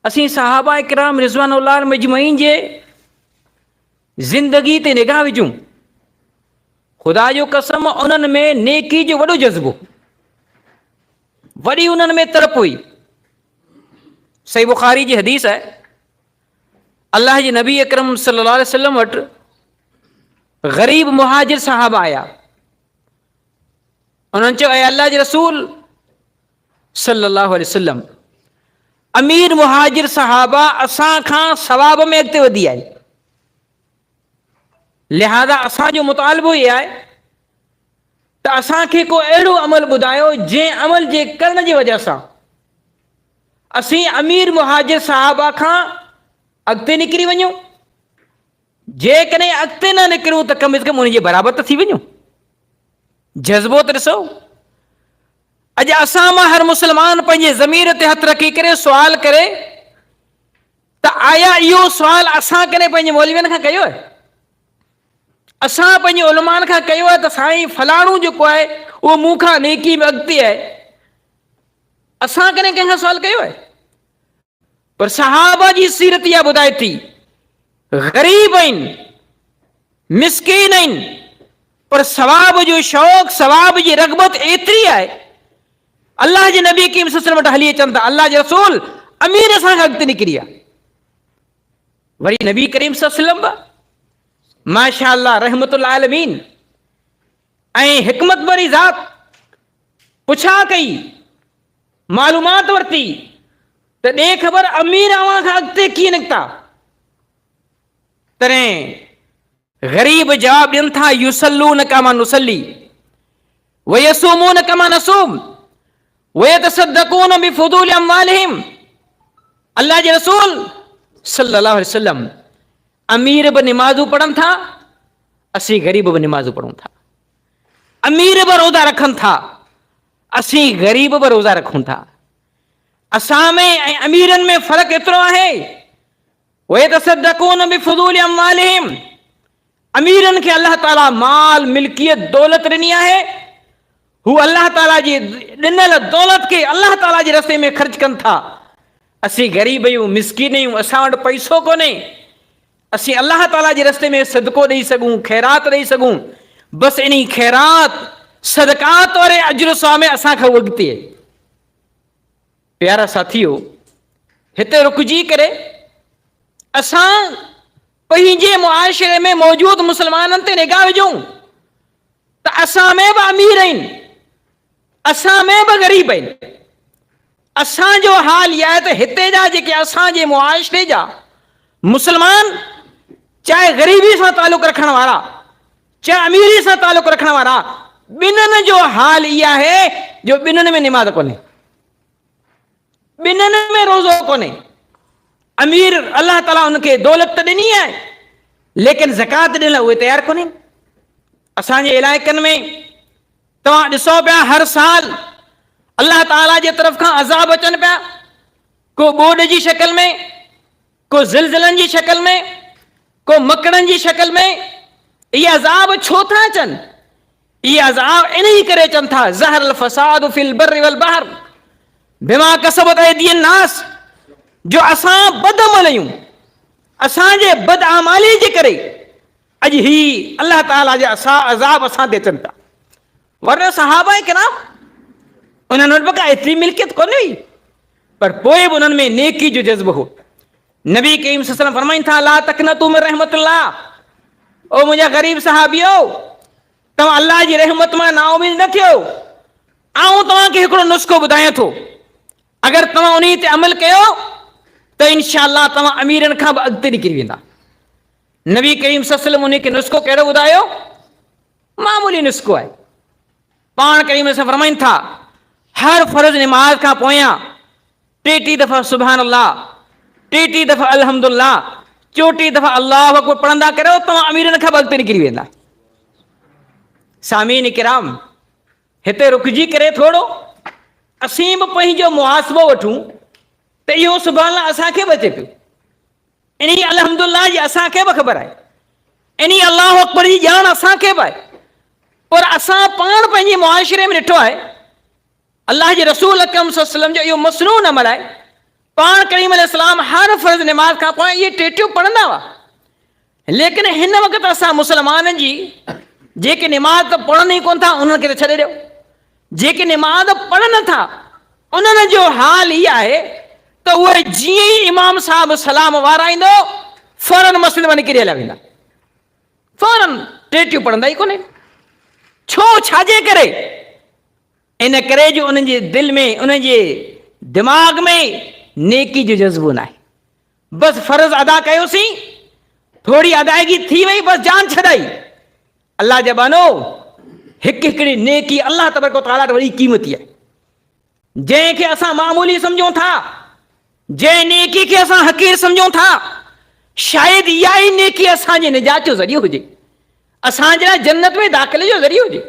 असीं सहाबा किराम रिज़वानुल्लाह मजमईन जे ज़िंदगी ते निगाह विझूं, ख़ुदा जो कसम उन्हनि में नेकी जो वॾो जज़्बो, वॾी उन्हनि में तड़प हुई। सही बुखारी जी हदीस है, अल्लाह जे नबी अकरम सल्लल्लाहु अलैहि वसल्लम वटि ग़रीब मुहाजिर साहब आया। उन्होंने चयो, ऐं अल्लाह जे रसूल सल्लल्लाहु अलैहि वसल्लम, अमीर मुहाजिर सहाबा असां खां सवाब में अॻिते वधी आहे, लिहाज़ा असांजो मुतालबो इहो आहे त असांखे को अहिड़ो अमल ॿुधायो जंहिं अमल जे करण जी वजह सां असीं अमीर मुहाजिर सहाबा खां अॻिते निकिरी वञूं। जेकॾहिं अॻिते न निकिरूं त कम अज़ कम उन जे बराबरि त थी वञूं। जज़्बो त ॾिसो। अॼु असां मां हर मुस्लमान पंहिंजे ज़मीर ते हथु रखी करे सुवाल करे त आया इहो सुवाल असां कॾहिं पंहिंजे मौलवियुनि खां कयो आहे? असां पंहिंजे उलमान खां कयो आहे त साईं फलाणो जेको आहे उहो मूं खां नेकी में अॻिते आहे? असां कॾहिं कंहिंखां सुवाल कयो आहे? पर सहाबा जी सीरत इहा ॿुधाए थी, ग़रीब आहिनि, मिसकीन आहिनि, पर सवाब जो शौक़, सवाब जी रग़बत एतिरी आहे, अल्लाह जे नबी करीम सल्लल्लाहु अलैहि वसल्लम वटि हली अचनि था, अल्लाह जे रसूल अमीर सां अॻिते निकिरी आहे। वरी नबी करीम सल्लल्लाहु अलैहि वसल्लम माशाअल्लाह रहमतुल्लाह आलमीन ऐं हिकमत वारी ज़ात पुछा कई, मालूमात वरिती त ॾे ख़बर अमीर अवां खां अॻिते कीअं निकिता? तॾहिं ग़रीब जवाब ॾियनि था, युसल्लून कमा नुसल्ली वयसूमून कमा नसूम वयतसद्दक़ून बिफुदूल अम्वालिहिम। अल्लाह जे रसूल सल्लल्लाहु अलैहि वसल्लम, अमीर बि निमाज़ूं पढ़नि था, असीं ग़रीब बि निमाज़ूं पढ़ूं था। अमीर बि रोज़ा रखनि था, असीं ग़रीब बि रोज़ा रखूं था। असां में ऐं अमीरनि में फ़र्क़ु एतिरो आहे, वयतसद्दक़ून बिफुदूल अम्वालिहिम, अमीरनि खे अल्लाह ताला माल, मिल्कियत, दौलत ॾिनी आहे, हू अल्लाह ताला जी ॾिनल दौलत खे अल्लाह ताला जे रस्ते में ख़र्च कनि था। असीं ग़रीब आहियूं, मिसकीन आहियूं, असां वटि पैसो कोन्हे, असीं अल्लाह ताला जे रस्ते में सदको ॾेई सघूं, ख़ैरात ॾेई सघूं, बसि इन ख़ैरात सदकात वारे अजर सवाब में असांखां अॻिते आहे। प्यारा साथियो, हिते रुकिजी करे असां पंहिंजे मुआशिरे में मौजूद मुस्लमाननि ते निगाह विझूं त असां में बि अमीर आहिनि, असां में बि ग़रीब आहिनि। असांजो हाल इहा आहे त हिते जा जेके असांजे मुआशिरे जा मुस्लमान, चाहे ग़रीबी सां तालुक़ रखण वारा, चाहे अमीरी सां तालुक़ रखण वारा, ॿिन्हिनि जो हाल इहा आहे जो ॿिन्हिनि में निमाज़ कोन्हे, ॿिन्हिनि में रोज़ो कोन्हे। अमीर अल्लाह ताला उनखे दौलत त ॾिनी आहे, लेकिन ज़कात ॾियण लाइ उहे तयारु कोन्हे। असांजे इलाइक़नि में तव्हां ॾिसो पिया, हर साल अल्लाह ताला जे तरफ़ खां अज़ाब अचनि पिया, को ॿोॾ जी शक्ल में, को ज़िलज़िलनि जी शक्ल में, को मकड़नि जी शक्ल में। इहे अज़ाब छो था अचनि? इहे अज़ाब इन ई करे अचनि था, ज़हरल फ़साद फिल बर्रि वल बहर बिमा कसबत ऐदियन नास, जो असां बदअमल आहियूं, असांजे बदआमाली जे करे अॼु ही अल्लाह ताला जा अज़ाब असां ते अचनि था। वरना सहाबा किराम, उन्हनि वटि का एतिरी मिल्कियत कोन्हे हुई, पर पोइ बि उन्हनि में नेकी जो जज़्बो हो। नबी करीम सल्लल्लाहु अलैहि वसल्लम फरमाइनि था, ला तक़नतू मिन रहमतिल्लाह, ओ मुंहिंजा ग़रीब सहाबियो, तव्हां अल्लाह जी रहमत मां नाउमीद न थियो। आऊं तव्हांखे हिकिड़ो नुस्ख़ो ॿुधायां थो, अगरि तव्हां उन ते अमल कयो त इंशाअल्लाह तव्हां अमीरनि खां बि अॻिते निकिरी वेंदा। नबी करीम सल्लल्लाहु अलैहि वसल्लम उन खे नुस्ख़ो कहिड़ो ॿुधायो? मामूली नुस्ख़ो आहे। पाण करीम सां फरमाइनि था, हर फ़र्ज़ निमाज़ खां पोयां 33 दफ़ा सुभान अल्लाह, 33 दफ़ा अल्हम्दुलिल्लाह, 34 दफ़ा अल्लाहु अकबर पढ़ंदा करियो, तव्हां अमीरनि खां बि अॻिते निकिरी वेंदा। सामीन किराम, हिते रुकिजी करे थोरो असीं बि पंहिंजो मुहासिबो वठूं त इहो सुभान अल्लाह असांखे बि अचे पियो, इन अल्हम्दुलिल्लाह जी असांखे बि ख़बर आहे, इन अल्लाहु अकबर जी ॼाण असांखे बि आहे। पर असां पाण पंहिंजे मुआशिरे में ॾिठो आहे, अल्लाह जे रसूल अकरम सल्लल्लाहु अलैहि वसल्लम जो इहो मसनून अमल आहे, पाण करीम अलैहिस्सलाम हर फर्ज़ नमाज खां पोइ इहे टेटियूं पढ़ंदा हुआ, लेकिन हिन वक़्तु असां मुस्लमाननि जी जेके निमाज़ त पढ़नि ई कोन था उन्हनि खे त छॾे ॾियो, जेके निमाज़ पढ़नि नथा उन्हनि जो हाल इहा आहे त उहे जीअं ई इमाम साहिबु सलाम वाराईंदो फौरन मस्जिद में निकिरी हलिया वेंदा, फौरन टेटियूं पढ़ंदा ई कोन्हे। छो, छाजे करे? इन करे जो उन्हनि जे दिलि में, उन्हनि जे दिमाग़ में नेकी जो जज़्बो न आहे। बसि फ़र्ज़ अदा कयोसीं, थोरी अदायगी थी वई, बसि जान छॾाई। अल्लाह जे बानो हिकु हिकिड़ी नेकी अल्लाह तबारक व तआला वॾी क़ीमती आहे, जंहिंखे असां मामूली सम्झूं था, जंहिं नेकी खे असां हक़ीर सम्झूं था, शायदि इहा ई नेकी असांजे निजात जो ज़रियो हुजे, असांजे लाइ जन्नत में दाख़िले जो ज़रियो हुजे।